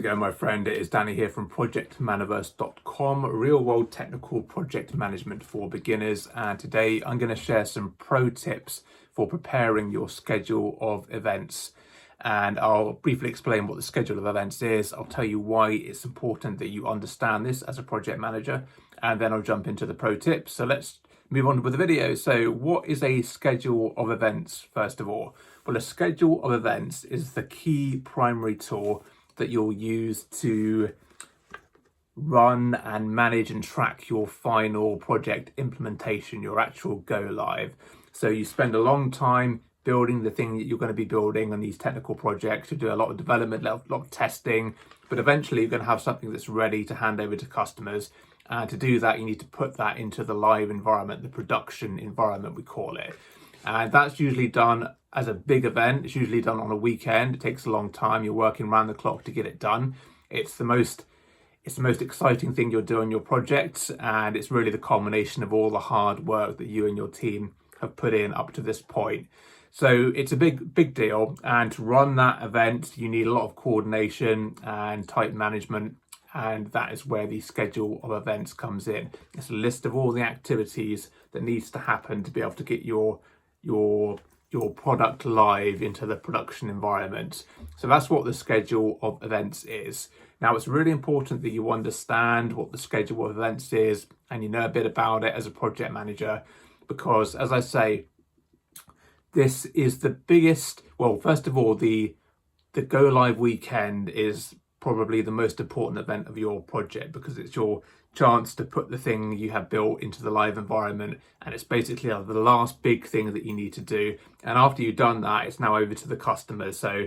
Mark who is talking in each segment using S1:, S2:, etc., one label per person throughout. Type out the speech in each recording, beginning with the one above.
S1: Again, my friend, it is Danny here from projectmanaverse.com, real world technical project management for beginners. And today I'm going to share some pro tips for preparing your schedule of events. And I'll briefly explain what the schedule of events is. I'll tell you why it's important that you understand this as a project manager, and then I'll jump into the pro tips. So let's move on with the video. So what is a schedule of events, first of all? Well, a schedule of events is the key primary tool that you'll use to run and manage and track your final project implementation, your actual go live. So you spend a long time building the thing that you're going to be building on these technical projects. You do a lot of development, a lot of testing, but eventually you're going to have something that's ready to hand over to customers. And to do that, you need to put that into the live environment, the production environment, we call it. And that's usually done as a big event. It's usually done on a weekend. It takes a long time. You're working around the clock to get it done. It's the most exciting thing you'll do on your projects, and it's really the culmination of all the hard work that you and your team have put in up to this point. So it's a big deal, and to run that event, you need a lot of coordination and tight management, and that is where the schedule of events comes in. It's a list of all the activities that needs to happen to be able to get your product live into the production environment. So that's what the schedule of events is. Now, it's really important that you understand what the schedule of events is and you know a bit about it as a project manager, because as I say, this is the biggest, well, first of all, the go live weekend is probably the most important event of your project, because it's your chance to put the thing you have built into the live environment, and it's basically the last big thing that you need to do. And after you've done that, it's now over to the customers. So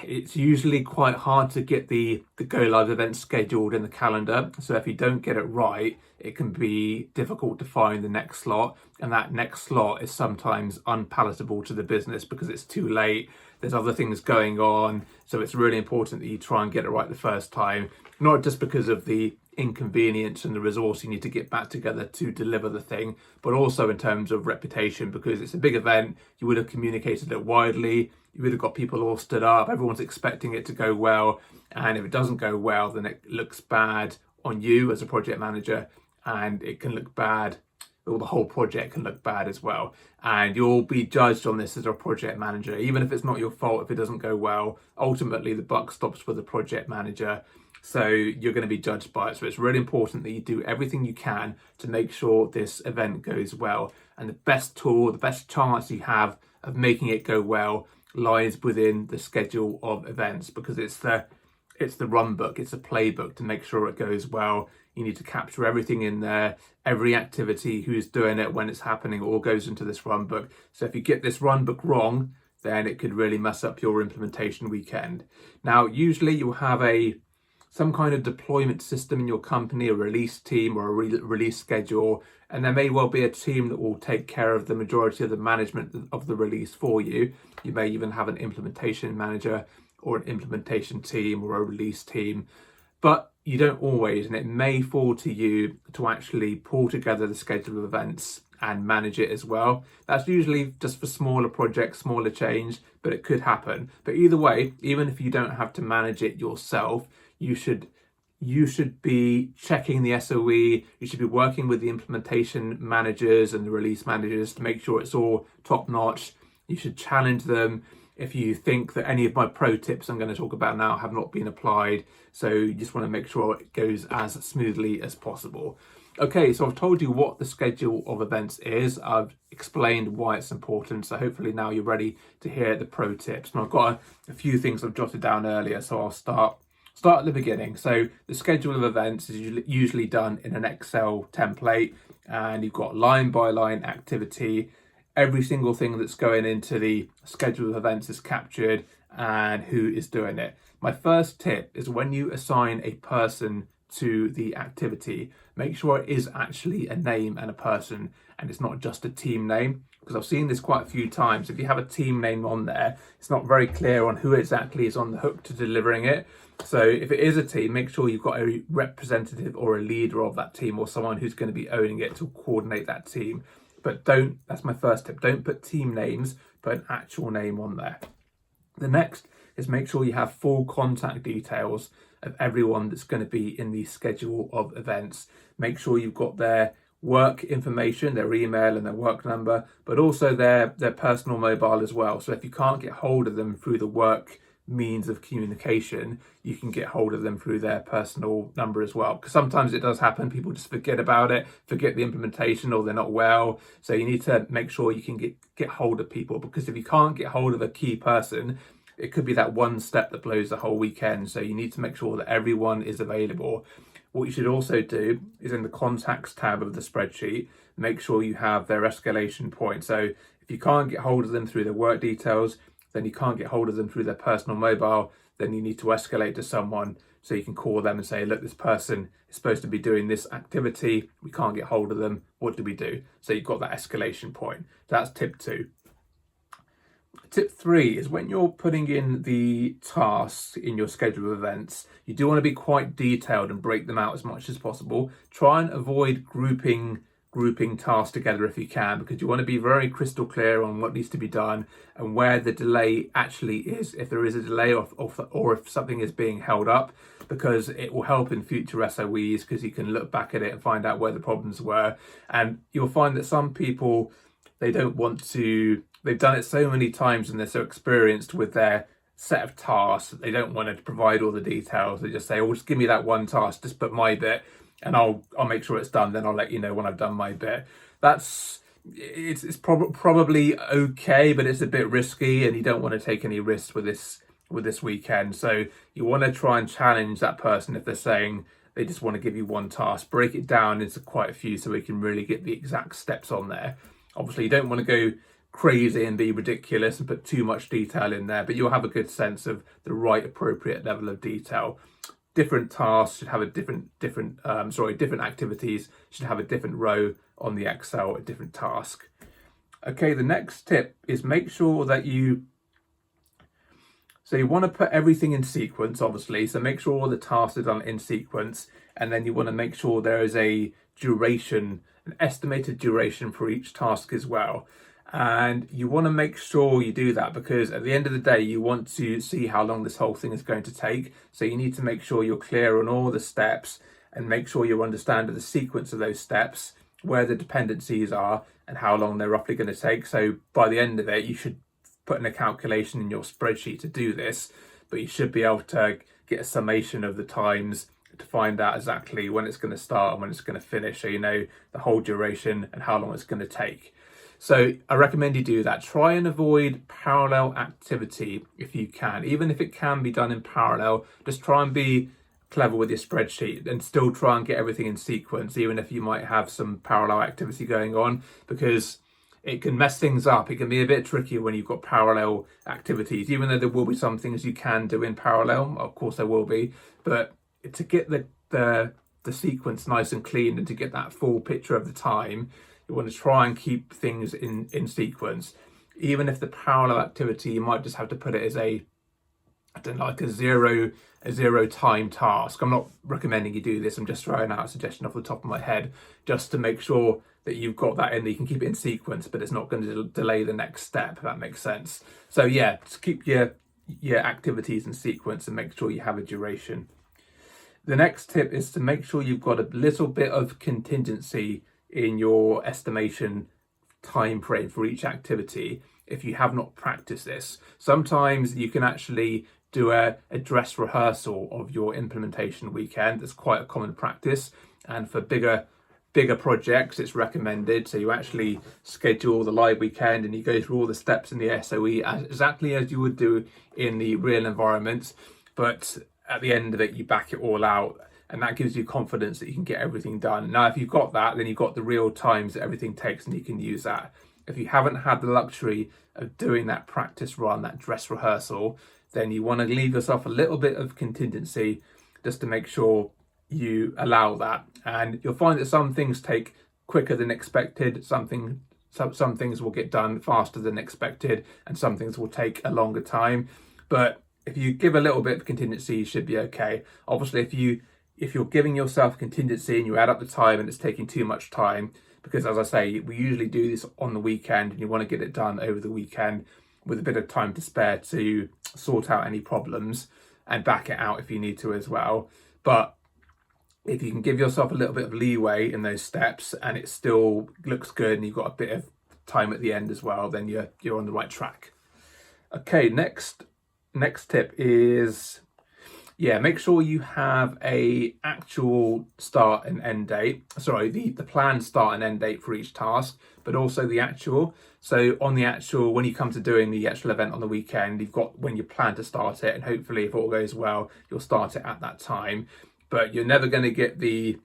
S1: it's usually quite hard to get the go live event scheduled in the calendar. So if you don't get it right, it can be difficult to find the next slot, and that next slot is sometimes unpalatable to the business because it's too late. There's other things going on. So it's really important that you try and get it right the first time, not just because of the inconvenience and the resource you need to get back together to deliver the thing, but also in terms of reputation, because it's a big event. You would have communicated it widely, you would have got people all stood up, everyone's expecting it to go well, and if it doesn't go well, then it looks bad on you as a project manager, and it can look bad, or the whole project can look bad as well. And you'll be judged on this as a project manager, even if it's not your fault if it doesn't go well. Ultimately, the buck stops with the project manager, so you're going to be judged by it. So it's really important that you do everything you can to make sure this event goes well. And the best tool, the best chance you have of making it go well lies within the schedule of events, because it's the run book, it's a playbook to make sure it goes well. You need to capture everything in there, every activity, who's doing it, when it's happening, all goes into this run book. So if you get this run book wrong, then it could really mess up your implementation weekend. Now, usually you'll have some kind of deployment system in your company, a release team or a release schedule, and there may well be a team that will take care of the majority of the management of the release for you. You may even have an implementation manager or an implementation team or a release team, but you don't always, and it may fall to you to actually pull together the schedule of events and manage it as well. That's usually just for smaller projects, smaller change, but it could happen. But either way, even if you don't have to manage it yourself, you should be checking the SOE, you should be working with the implementation managers and the release managers to make sure it's all top notch. You should challenge them if you think that any of my pro tips I'm going to talk about now have not been applied. So you just want to make sure it goes as smoothly as possible. Okay, so I've told you what the schedule of events is. I've explained why it's important. So hopefully now you're ready to hear the pro tips. And I've got a few things I've jotted down earlier, so I'll start at the beginning. So the schedule of events is usually done in an Excel template, and you've got line by line activity. Every single thing that's going into the schedule of events is captured and who is doing it. My first tip is when you assign a person to the activity, make sure it is actually a name and a person, and it's not just a team name, because I've seen this quite a few times. If you have a team name on there, it's not very clear on who exactly is on the hook to delivering it. So if it is a team, make sure you've got a representative or a leader of that team, or someone who's going to be owning it to coordinate that team. But that's my first tip, don't put team names, put an actual name on there. The next is make sure you have full contact details of everyone that's going to be in the schedule of events. Make sure you've got their work information, their email and their work number, but also their personal mobile as well. So if you can't get hold of them through the work means of communication, you can get hold of them through their personal number as well, because sometimes it does happen, people just forget about it, forget the implementation, or they're not well. So you need to make sure you can get hold of people, because if you can't get hold of a key person, it could be that one step that blows the whole weekend. So you need to make sure that everyone is available. What you should also do is, in the contacts tab of the spreadsheet, make sure you have their escalation point. So if you can't get hold of them through their work details, then you can't get hold of them through their personal mobile, then you need to escalate to someone, so you can call them and say, look, this person is supposed to be doing this activity, we can't get hold of them, what do we do? So you've got that escalation point. That's tip 2. Tip 3 is, when you're putting in the tasks in your schedule of events, you do want to be quite detailed and break them out as much as possible. Try and avoid grouping tasks together if you can, because you want to be very crystal clear on what needs to be done and where the delay actually is, if there is a delay, or if something is being held up, because it will help in future SOEs, because you can look back at it and find out where the problems were. And you'll find that some people, they've done it so many times and they're so experienced with their set of tasks that they don't want to provide all the details. They just say, oh, just give me that one task, just put my bit, and I'll make sure it's done, then I'll let you know when I've done my bit. It's probably okay, but it's a bit risky, and you don't want to take any risks with this weekend. So you want to try and challenge that person. If they're saying they just want to give you one task, break it down into quite a few so we can really get the exact steps on there. Obviously, you don't want to go crazy and be ridiculous and put too much detail in there, but you'll have a good sense of the right appropriate level of detail. Different tasks should have a different activities should have a different row on the Excel, a different task. Okay, the next tip is, make sure that you want to put everything in sequence, obviously. So make sure all the tasks are done in sequence, and then you want to make sure there is an estimated duration for each task as well. And you want to make sure you do that, because at the end of the day, you want to see how long this whole thing is going to take. So you need to make sure you're clear on all the steps, and make sure you understand the sequence of those steps, where the dependencies are, and how long they're roughly going to take. So by the end of it, you should put in a calculation in your spreadsheet to do this, but you should be able to get a summation of the times to find out exactly when it's going to start and when it's going to finish, so you know the whole duration and how long it's going to take. So I recommend you do that. Try and avoid parallel activity if you can. Even if it can be done in parallel, just try and be clever with your spreadsheet and still try and get everything in sequence, even if you might have some parallel activity going on, because it can mess things up. It can be a bit tricky when you've got parallel activities, even though there will be some things you can do in parallel. Of course there will be, but to get the sequence nice and clean, and to get that full picture of the time, you want to try and keep things in sequence. Even if the parallel activity, you might just have to put it as a zero time task. I'm not recommending you do this. I'm just throwing out a suggestion off the top of my head, just to make sure that you've got that in there. You can keep it in sequence, but it's not going to delay the next step, if that makes sense. So yeah, just keep your activities in sequence and make sure you have a duration. The next tip is to make sure you've got a little bit of contingency in your estimation time frame for each activity if you have not practiced this. Sometimes you can actually do a dress rehearsal of your implementation weekend. That's quite a common practice, and for bigger projects it's recommended. So you actually schedule the live weekend and you go through all the steps in the SOE exactly as you would do in the real environment, but at the end of it you back it all out, and that gives you confidence that you can get everything done. Now, if you've got that, then you've got the real times that everything takes, and you can use that. If you haven't had the luxury of doing that practice run, that dress rehearsal, then you want to leave yourself a little bit of contingency just to make sure you allow that. And you'll find that some things take quicker than expected, some things will get done faster than expected, and some things will take a longer time. But if you give a little bit of contingency, you should be okay. Obviously, if you're giving yourself contingency and you add up the time and it's taking too much time, because as I say, we usually do this on the weekend and you want to get it done over the weekend, with a bit of time to spare to sort out any problems and back it out if you need to as well. But if you can give yourself a little bit of leeway in those steps and it still looks good and you've got a bit of time at the end as well, then you're on the right track. Okay, next tip is, make sure you have a actual start and end date. Sorry, the planned start and end date for each task, but also the actual. So on the actual, when you come to doing the actual event on the weekend, you've got when you plan to start it, and hopefully if all goes well, you'll start it at that time. But you're never going to get the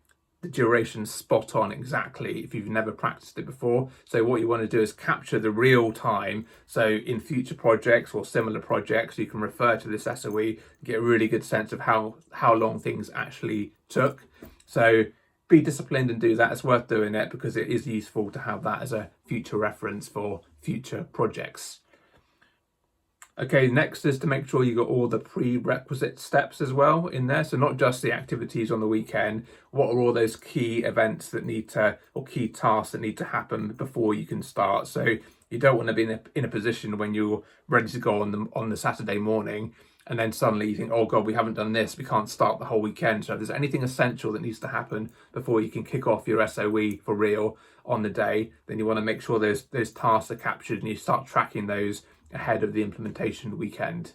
S1: duration spot on exactly if you've never practiced it before. So what you want to do is capture the real time. So in future projects or similar projects, you can refer to this SOE, get a really good sense of how long things actually took. So be disciplined and do that. It's worth doing it because it is useful to have that as a future reference for future projects. Okay, next is to make sure you got all the prerequisite steps as well in there. So not just the activities on the weekend, what are all those key events that need to, or key tasks that need to happen before you can start. So you don't want to be in a position when you're ready to go on the Saturday morning and then suddenly you think, oh God, we haven't done this, we can't start the whole weekend. So if there's anything essential that needs to happen before you can kick off your SOE for real on the day, then you want to make sure those tasks are captured and you start tracking those ahead of the implementation weekend.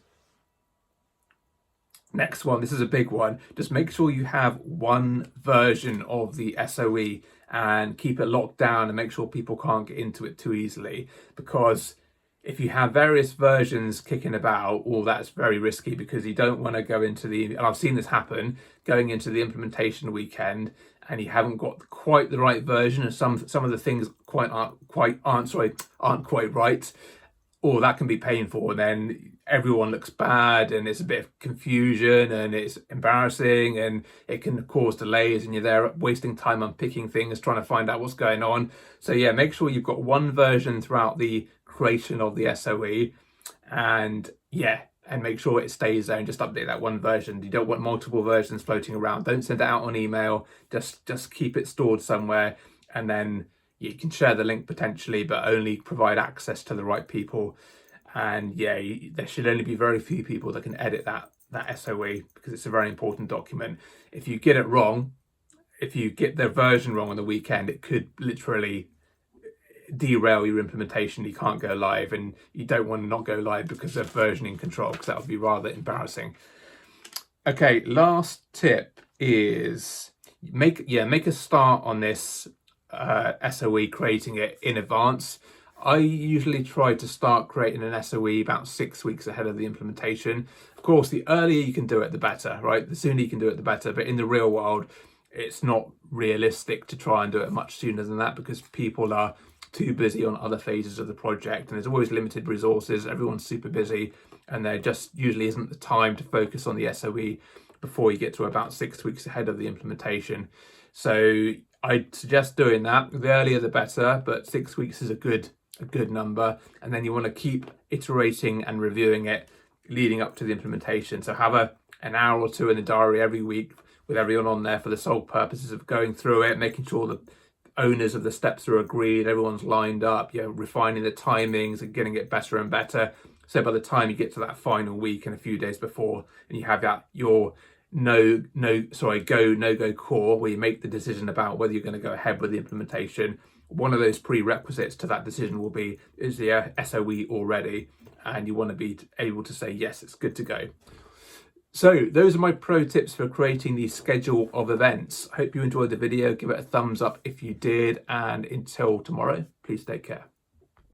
S1: Next one, this is a big one. Just make sure you have one version of the SOE and keep it locked down and make sure people can't get into it too easily, because if you have various versions kicking about, that's very risky because you don't want to go into and I've seen this happen, going into the implementation weekend and you haven't got quite the right version and some of the things aren't quite right. That can be painful, and then everyone looks bad and it's a bit of confusion and it's embarrassing and it can cause delays and you're there wasting time unpicking things, trying to find out what's going on. So make sure you've got one version throughout the creation of the SOE and make sure it stays there and just update that one version. You don't want multiple versions floating around. Don't send it out on email, just keep it stored somewhere, and then you can share the link potentially, but only provide access to the right people. And there should only be very few people that can edit that SOE because it's a very important document. If you get it wrong, if you get the version wrong on the weekend, it could literally derail your implementation. You can't go live, and you don't want to not go live because of versioning control, because that would be rather embarrassing. Okay, last tip is make a start on this SOE, creating it in advance. I usually try to start creating an SOE about 6 weeks ahead of the implementation. Of course, the earlier you can do it, the better, right? The sooner you can do it, the better. But in the real world, it's not realistic to try and do it much sooner than that because people are too busy on other phases of the project and there's always limited resources. Everyone's super busy and there just usually isn't the time to focus on the SOE before you get to about 6 weeks ahead of the implementation. So I'd suggest doing that. The earlier the better, but 6 weeks is a good number. And then you want to keep iterating and reviewing it leading up to the implementation. So have an hour or two in the diary every week with everyone on there for the sole purposes of going through it, making sure the owners of the steps are agreed, everyone's lined up, refining the timings and getting it better and better. So by the time you get to that final week and a few days before, and you have your go, no go core, where you make the decision about whether you're going to go ahead with the implementation, one of those prerequisites to that decision will be, is the SOE already? And you want to be able to say, yes, it's good to go. So those are my pro tips for creating the schedule of events. I hope you enjoyed the video. Give it a thumbs up if you did. And until tomorrow, please take care.